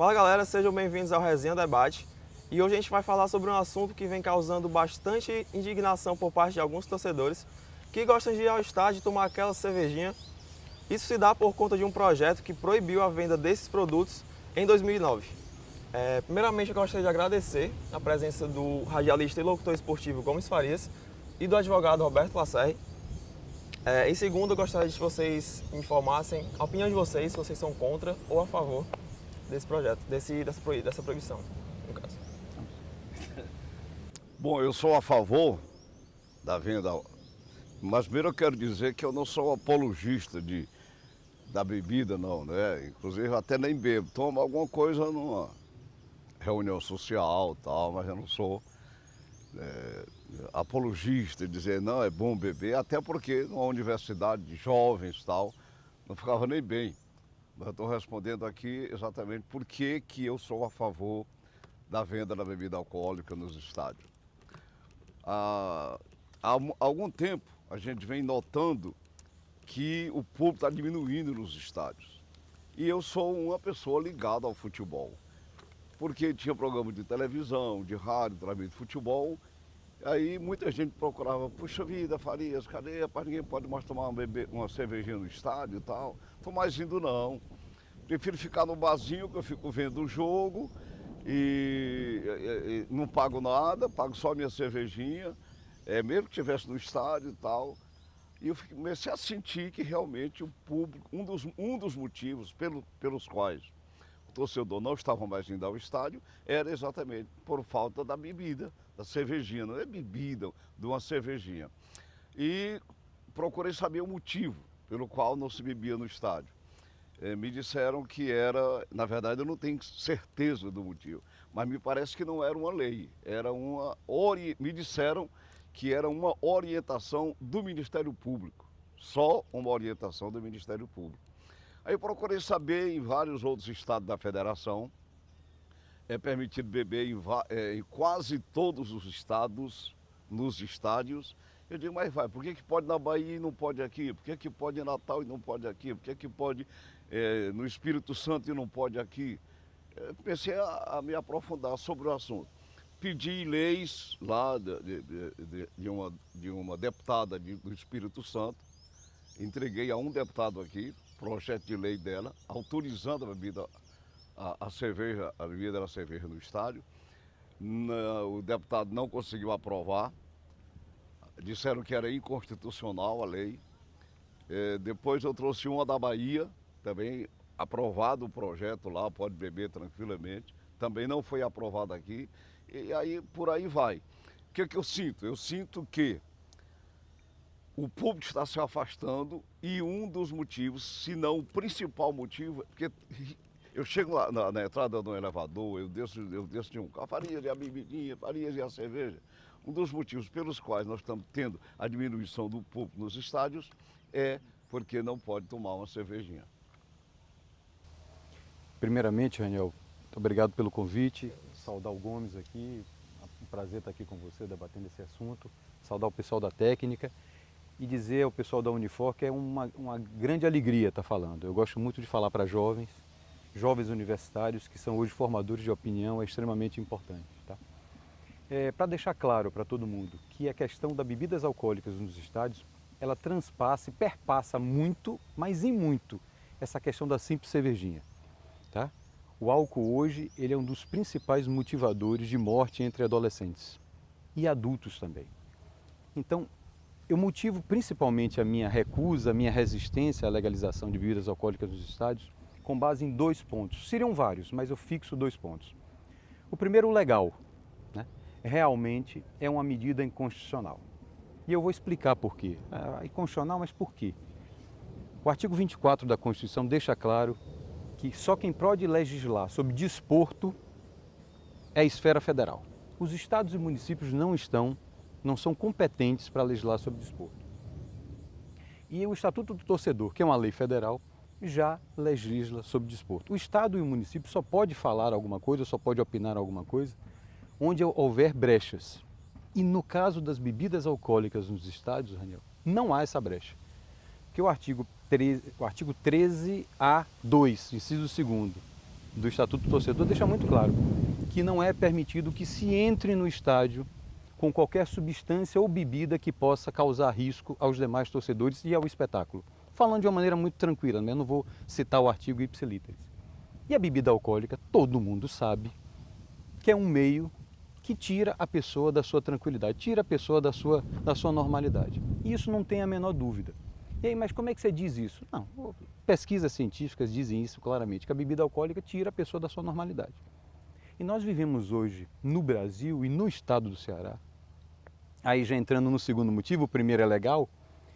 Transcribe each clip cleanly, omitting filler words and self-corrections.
Fala galera, sejam bem-vindos ao Resenha Debate. E hoje a gente vai falar sobre um assunto que vem causando bastante indignação por parte de alguns torcedores que gostam de ir ao estádio e tomar aquela cervejinha. Isso se dá por conta de um projeto que proibiu a venda desses produtos em 2009. Primeiramente eu gostaria de agradecer a presença do radialista e locutor esportivo Gomes Farias e do advogado Roberto Lacerre. Em segundo, eu gostaria de que vocês informassem a opinião de vocês, se vocês são contra ou a favor desse projeto, dessa proibição, no caso. Bom, eu sou a favor da venda, mas primeiro eu quero dizer que eu não sou apologista da bebida, não, né? Inclusive eu até nem bebo, tomo alguma coisa numa reunião social e tal, mas eu não sou apologista de dizer não, é bom beber, até porque numa universidade de jovens e tal, não ficava nem bem. Mas eu estou respondendo aqui exatamente por que eu sou a favor da venda da bebida alcoólica nos estádios. Há algum tempo a gente vem notando que o público está diminuindo nos estádios. E eu sou uma pessoa ligada ao futebol, porque tinha programa de televisão, de rádio, de futebol. Aí muita gente procurava, puxa vida, Farias, cadê? Rapaz, ninguém pode mais tomar uma cervejinha no estádio e tal. Estou mais indo não. Prefiro ficar no barzinho que eu fico vendo o jogo e não pago nada, pago só minha cervejinha, mesmo que estivesse no estádio e tal. E eu comecei a sentir que realmente o público, um dos motivos pelos quais o torcedor não estava mais indo ao estádio era exatamente por falta da bebida, da cervejinha, não é bebida, de uma cervejinha. E procurei saber o motivo pelo qual não se bebia no estádio. Me disseram que era, na verdade eu não tenho certeza do motivo, mas me parece que não era uma lei, me disseram que era uma orientação do Ministério Público, só uma orientação do Ministério Público. Aí eu procurei saber em vários outros estados da federação, é permitido beber em quase todos os estados, nos estádios. Eu digo, mas vai, por que pode na Bahia e não pode aqui? Por que pode em Natal e não pode aqui? Por que pode no Espírito Santo e não pode aqui? Comecei a me aprofundar sobre o assunto. Pedi leis lá de uma deputada do Espírito Santo, entreguei a um deputado aqui, projeto de lei dela, autorizando a bebida da cerveja no estádio. O deputado não conseguiu aprovar, disseram que era inconstitucional a lei. Depois eu trouxe uma da Bahia, também aprovado o projeto lá, pode beber tranquilamente, também não foi aprovado aqui, e aí por aí vai. O que eu sinto? Eu sinto que o público está se afastando e um dos motivos, se não o principal motivo, porque eu chego lá na entrada do elevador, eu desço de um carro, Farias e a bebidinha, Farias e a cerveja. Um dos motivos pelos quais nós estamos tendo a diminuição do público nos estádios é porque não pode tomar uma cervejinha. Primeiramente, Raniel, muito obrigado pelo convite, saudar o Gomes aqui, um prazer estar aqui com você debatendo esse assunto, saudar o pessoal da técnica e dizer ao pessoal da Unifor que é uma grande alegria estar falando. Eu gosto muito de falar para jovens universitários que são hoje formadores de opinião, é extremamente importante. Tá? Para deixar claro para todo mundo que a questão das bebidas alcoólicas nos estádios, ela transpassa e perpassa muito, mas em muito, essa questão da simples cervejinha. Tá? O álcool hoje ele é um dos principais motivadores de morte entre adolescentes e adultos também. Então, eu motivo principalmente a minha recusa, a minha resistência à legalização de bebidas alcoólicas nos estádios com base em 2 pontos. Seriam vários, mas eu fixo 2 pontos. O primeiro, o legal. Né? Realmente é uma medida inconstitucional. E eu vou explicar por quê. É inconstitucional, mas por quê? O artigo 24 da Constituição deixa claro que só quem pode legislar sobre desporto é a esfera federal. Os estados e municípios não são competentes para legislar sobre desporto. E o Estatuto do Torcedor, que é uma lei federal, já legisla sobre desporto. O estado e o município só pode falar alguma coisa, só pode opinar alguma coisa, onde houver brechas. E no caso das bebidas alcoólicas nos estádios, Raniel, não há essa brecha. Porque o artigo 13A2, inciso 2º, do Estatuto do Torcedor deixa muito claro que não é permitido que se entre no estádio com qualquer substância ou bebida que possa causar risco aos demais torcedores e ao espetáculo. Falando de uma maneira muito tranquila, né? Eu não vou citar o artigo ipsiliteris. E a bebida alcoólica, todo mundo sabe que é um meio que tira a pessoa da sua tranquilidade, tira a pessoa da sua normalidade. E isso não tem a menor dúvida. E aí, mas como é que você diz isso? Não, pesquisas científicas dizem isso claramente, que a bebida alcoólica tira a pessoa da sua normalidade. E nós vivemos hoje no Brasil e no estado do Ceará, aí já entrando no segundo motivo, o primeiro é legal,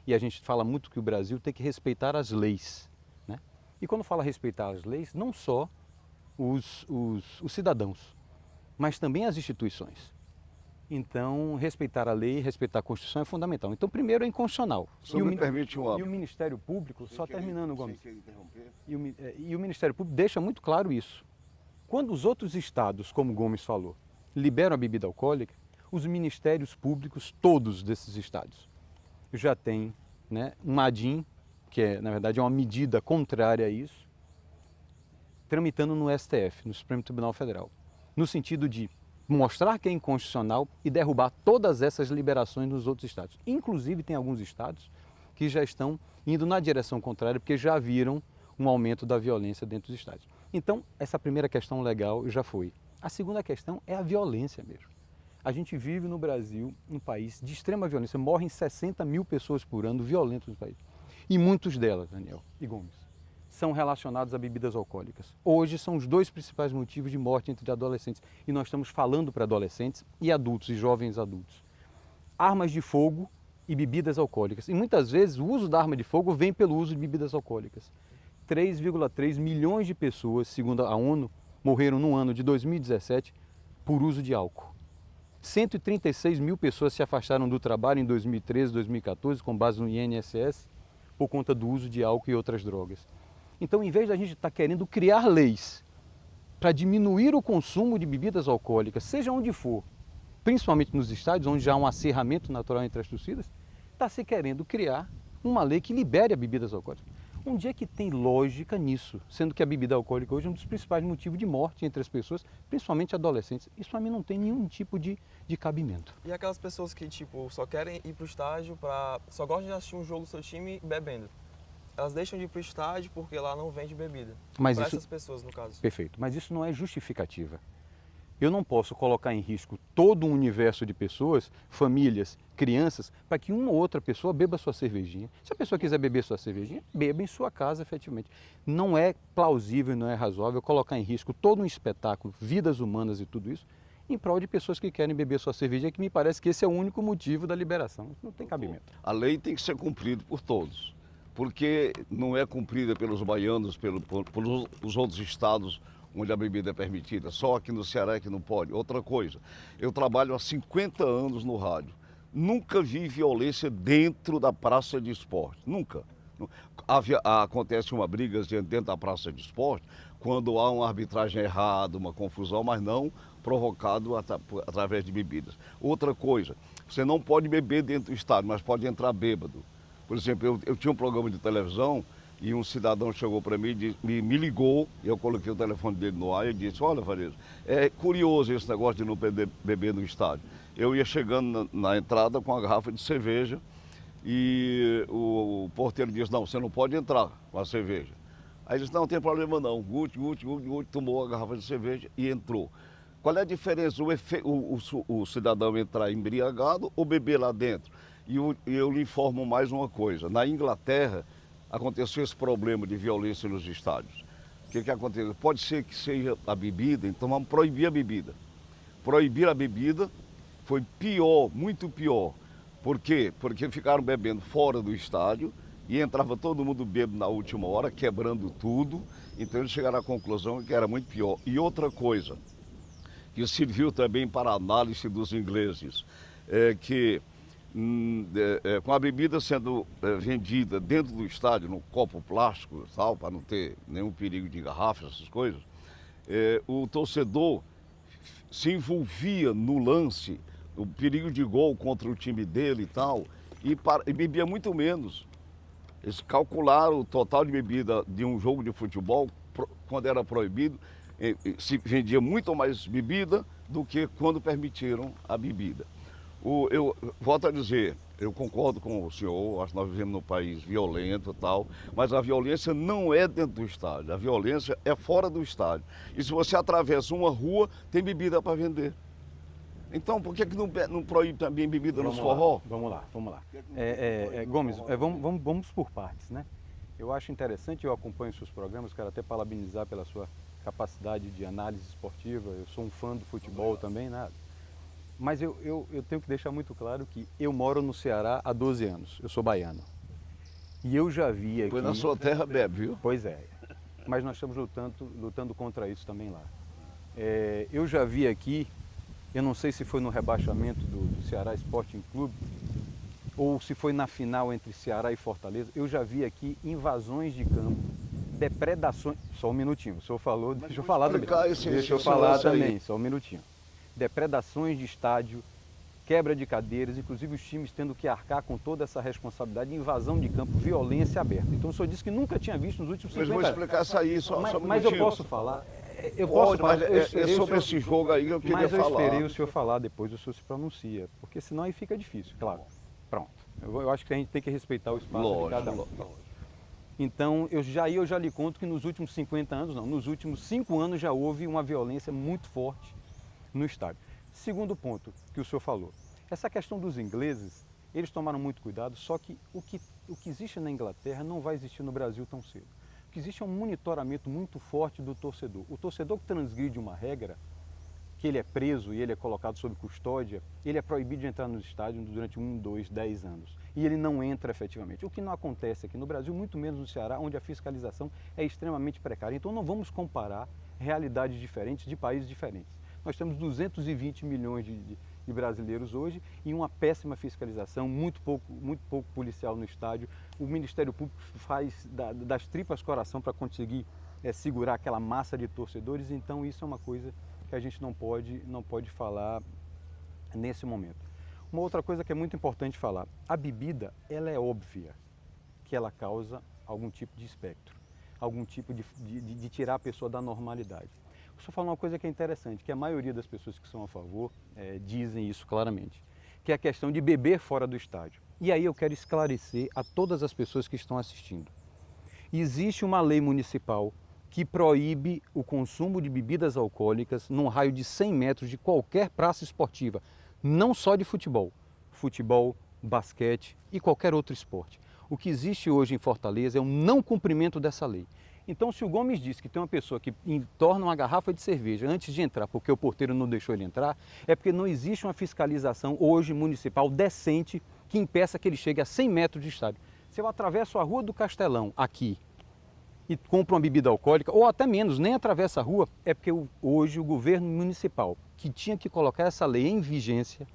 e a gente fala muito que o Brasil tem que respeitar as leis, né? E quando fala respeitar as leis, não só os cidadãos, mas também as instituições. Então, respeitar a lei, respeitar a Constituição é fundamental. Então, primeiro é inconstitucional. Se me permite E o Ministério Público, só terminando, Gomes, e o Ministério Público deixa muito claro isso. Quando os outros estados, como o Gomes falou, liberam a bebida alcoólica, os ministérios públicos, todos desses estados, já têm, né, um ADIM, que é, na verdade, é uma medida contrária a isso, tramitando no STF, no Supremo Tribunal Federal, no sentido de mostrar que é inconstitucional e derrubar todas essas liberações nos outros estados. Inclusive, tem alguns estados que já estão indo na direção contrária, porque já viram um aumento da violência dentro dos estados. Então, essa primeira questão legal já foi. A segunda questão é a violência mesmo. A gente vive no Brasil um país de extrema violência. Morrem 60 mil pessoas por ano violentas no país. E muitos delas, Daniel e Gomes, são relacionados a bebidas alcoólicas. Hoje são os dois principais motivos de morte entre adolescentes. E nós estamos falando para adolescentes e adultos, e jovens adultos. Armas de fogo e bebidas alcoólicas. E muitas vezes o uso da arma de fogo vem pelo uso de bebidas alcoólicas. 3,3 milhões de pessoas, segundo a ONU, morreram no ano de 2017 por uso de álcool. 136 mil pessoas se afastaram do trabalho em 2013, 2014, com base no INSS, por conta do uso de álcool e outras drogas. Então, em vez da gente estar querendo criar leis para diminuir o consumo de bebidas alcoólicas, seja onde for, principalmente nos estádios, onde já há um acirramento natural entre as torcidas, está se querendo criar uma lei que libere as bebidas alcoólicas. Onde é que tem lógica nisso? Sendo que a bebida alcoólica hoje é um dos principais motivos de morte entre as pessoas, principalmente adolescentes. Isso para mim não tem nenhum tipo de cabimento. E aquelas pessoas que, tipo, só querem ir pro estádio só gostam de assistir um jogo do seu time bebendo. Elas deixam de ir pro estádio porque lá não vende bebida. Mas para isso... essas pessoas, no caso. Perfeito. Mas isso não é justificativa. Eu não posso colocar em risco todo um universo de pessoas, famílias, crianças, para que uma ou outra pessoa beba sua cervejinha. Se a pessoa quiser beber sua cervejinha, beba em sua casa, efetivamente. Não é plausível, não é razoável colocar em risco todo um espetáculo, vidas humanas e tudo isso, em prol de pessoas que querem beber sua cervejinha, que me parece que esse é o único motivo da liberação. Isso não tem cabimento. A lei tem que ser cumprida por todos, porque não é cumprida pelos baianos, pelos outros estados onde a bebida é permitida, só aqui no Ceará é que não pode. Outra coisa, eu trabalho há 50 anos no rádio, nunca vi violência dentro da praça de esporte, nunca. Acontece uma briga dentro da praça de esporte quando há uma arbitragem errada, uma confusão, mas não provocado através de bebidas. Outra coisa, você não pode beber dentro do estádio, mas pode entrar bêbado. Por exemplo, eu tinha um programa de televisão e um cidadão chegou para mim e me ligou, eu coloquei o telefone dele no ar e disse: olha, Varejo, é curioso esse negócio de não beber no estádio. Eu ia chegando na entrada com a garrafa de cerveja e o porteiro disse: não, você não pode entrar com a cerveja. Aí ele disse: não tem problema não. Guti tomou a garrafa de cerveja e entrou. Qual é a diferença? O cidadão entrar embriagado ou beber lá dentro? E eu lhe informo mais uma coisa. Na Inglaterra, aconteceu esse problema de violência nos estádios. O que aconteceu? Pode ser que seja a bebida, então vamos proibir a bebida. Proibir a bebida foi pior, muito pior. Por quê? Porque ficaram bebendo fora do estádio e entrava todo mundo bêbado na última hora, quebrando tudo. Então eles chegaram à conclusão que era muito pior. E outra coisa, que serviu também para a análise dos ingleses, é que com a bebida sendo vendida dentro do estádio, no copo plástico, tal, para não ter nenhum perigo de garrafa, essas coisas, o torcedor se envolvia no lance, o perigo de gol contra o time dele e tal, e bebia muito menos. Eles calcularam o total de bebida de um jogo de futebol, quando era proibido, se vendia muito mais bebida do que quando permitiram a bebida. Eu volto a dizer, eu concordo com o senhor, acho que nós vivemos num país violento e tal, mas a violência não é dentro do estádio, a violência é fora do estádio. E se você atravessa uma rua, tem bebida para vender. Então, por que não proíbe também bebida nos forró? Vamos lá. Gomes, vamos por partes, né? Eu acho interessante, eu acompanho seus programas, quero até parabenizar pela sua capacidade de análise esportiva, eu sou um fã do futebol também, nada. Mas eu tenho que deixar muito claro que eu moro no Ceará há 12 anos, eu sou baiano. E eu já vi aqui... Pois na sua terra bebe, viu? Pois é, mas nós estamos lutando contra isso também lá. Eu já vi aqui, eu não sei se foi no rebaixamento do Ceará Sporting Clube, ou se foi na final entre Ceará e Fortaleza, eu já vi aqui invasões de campo, depredações... Só um minutinho, o senhor falou, deixa eu falar também. Deixa eu falar também, só um minutinho. Depredações de estádio, quebra de cadeiras, inclusive os times tendo que arcar com toda essa responsabilidade, invasão de campo, violência aberta. Então o senhor disse que nunca tinha visto nos últimos 50 anos. Mas vou explicar isso aí, só mas eu posso falar? Mas é sobre esse jogo aí que eu queria falar. Mas eu esperei o senhor falar, depois o senhor se pronuncia, porque senão aí fica difícil, claro. Pronto. Eu acho que a gente tem que respeitar o espaço de cada um. Então, eu já lhe conto que nos últimos 50 anos, não, nos últimos 5 anos já houve uma violência muito forte no estádio. Segundo ponto que o senhor falou, essa questão dos ingleses, eles tomaram muito cuidado, só que o que existe na Inglaterra não vai existir no Brasil tão cedo. O que existe é um monitoramento muito forte do torcedor. O torcedor que transgride uma regra, que ele é preso e ele é colocado sob custódia, ele é proibido de entrar no estádio durante 1, 2, 10 anos. E ele não entra efetivamente. O que não acontece aqui no Brasil, muito menos no Ceará, onde a fiscalização é extremamente precária. Então não vamos comparar realidades diferentes de países diferentes. Nós temos 220 milhões de brasileiros hoje e uma péssima fiscalização, muito pouco policial no estádio. O Ministério Público faz das tripas coração para conseguir segurar aquela massa de torcedores, então isso é uma coisa que a gente não pode falar nesse momento. Uma outra coisa que é muito importante falar, a bebida, ela é óbvia que ela causa algum tipo de espectro, algum tipo de tirar a pessoa da normalidade. Eu só falo uma coisa que é interessante, que a maioria das pessoas que são a favor dizem isso claramente, que é a questão de beber fora do estádio. E aí eu quero esclarecer a todas as pessoas que estão assistindo. Existe uma lei municipal que proíbe o consumo de bebidas alcoólicas num raio de 100 metros de qualquer praça esportiva, não só de futebol, basquete e qualquer outro esporte. O que existe hoje em Fortaleza é um não cumprimento dessa lei. Então, se o Gomes diz que tem uma pessoa que torna uma garrafa de cerveja antes de entrar porque o porteiro não deixou ele entrar, é porque não existe uma fiscalização hoje municipal decente que impeça que ele chegue a 100 metros de estádio. Se eu atravesso a Rua do Castelão, aqui, e compro uma bebida alcoólica, ou até menos, nem atravessa a rua, é porque hoje o governo municipal, que tinha que colocar essa lei em vigência,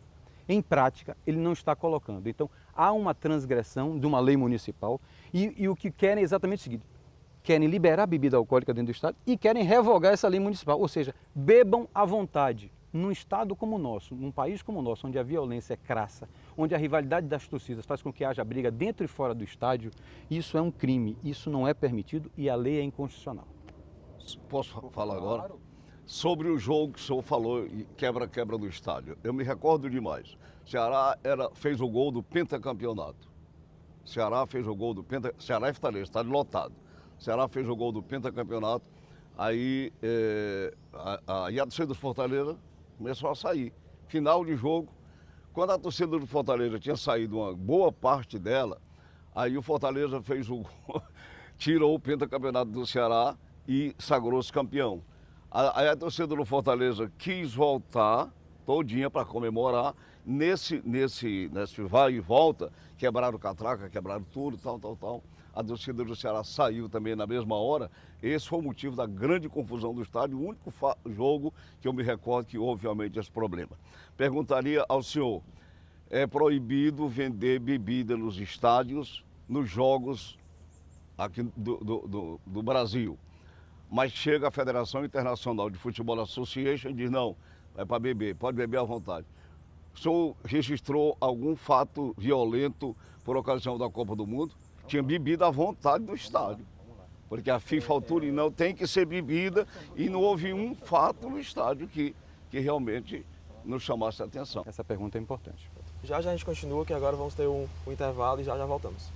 em prática, ele não está colocando. Então, há uma transgressão de uma lei municipal e o que querem é exatamente o seguinte: querem liberar a bebida alcoólica dentro do estado e querem revogar essa lei municipal, ou seja, bebam à vontade. Num estado como o nosso, num país como o nosso, onde a violência é crassa, onde a rivalidade das torcidas faz com que haja briga dentro e fora do estádio, isso é um crime, isso não é permitido e a lei é inconstitucional. Posso falar agora? Sobre o jogo que o senhor falou, quebra-quebra do estádio. Eu me recordo demais. Ceará fez o gol do pentacampeonato. Ceará fez o gol do pentacampeonato. Ceará e Fortaleza, estádio lotado. Ceará fez o gol do pentacampeonato. Aí a torcida do Fortaleza começou a sair. Final de jogo, quando a torcida do Fortaleza tinha saído uma boa parte dela, aí o Fortaleza fez o gol, tirou o pentacampeonato do Ceará e sagrou-se campeão. Aí a torcida do Fortaleza quis voltar todinha para comemorar. Nesse vai e volta, quebraram catraca, quebraram tudo, tal. A torcida do Ceará saiu também na mesma hora. Esse foi o motivo da grande confusão do estádio, o único jogo que eu me recordo que houve realmente esse problema. Perguntaria ao senhor, é proibido vender bebida nos estádios, nos jogos aqui do Brasil, mas chega a Federação Internacional de Futebol Association e diz não, é para beber, pode beber à vontade. O senhor registrou algum fato violento por ocasião da Copa do Mundo? Tinha bebida à vontade no estádio. Porque a FIFA ao Turinão tem que ser bebida e não houve um fato no estádio que realmente nos chamasse a atenção. Essa pergunta é importante. Já já a gente continua, que agora vamos ter um intervalo e já já voltamos.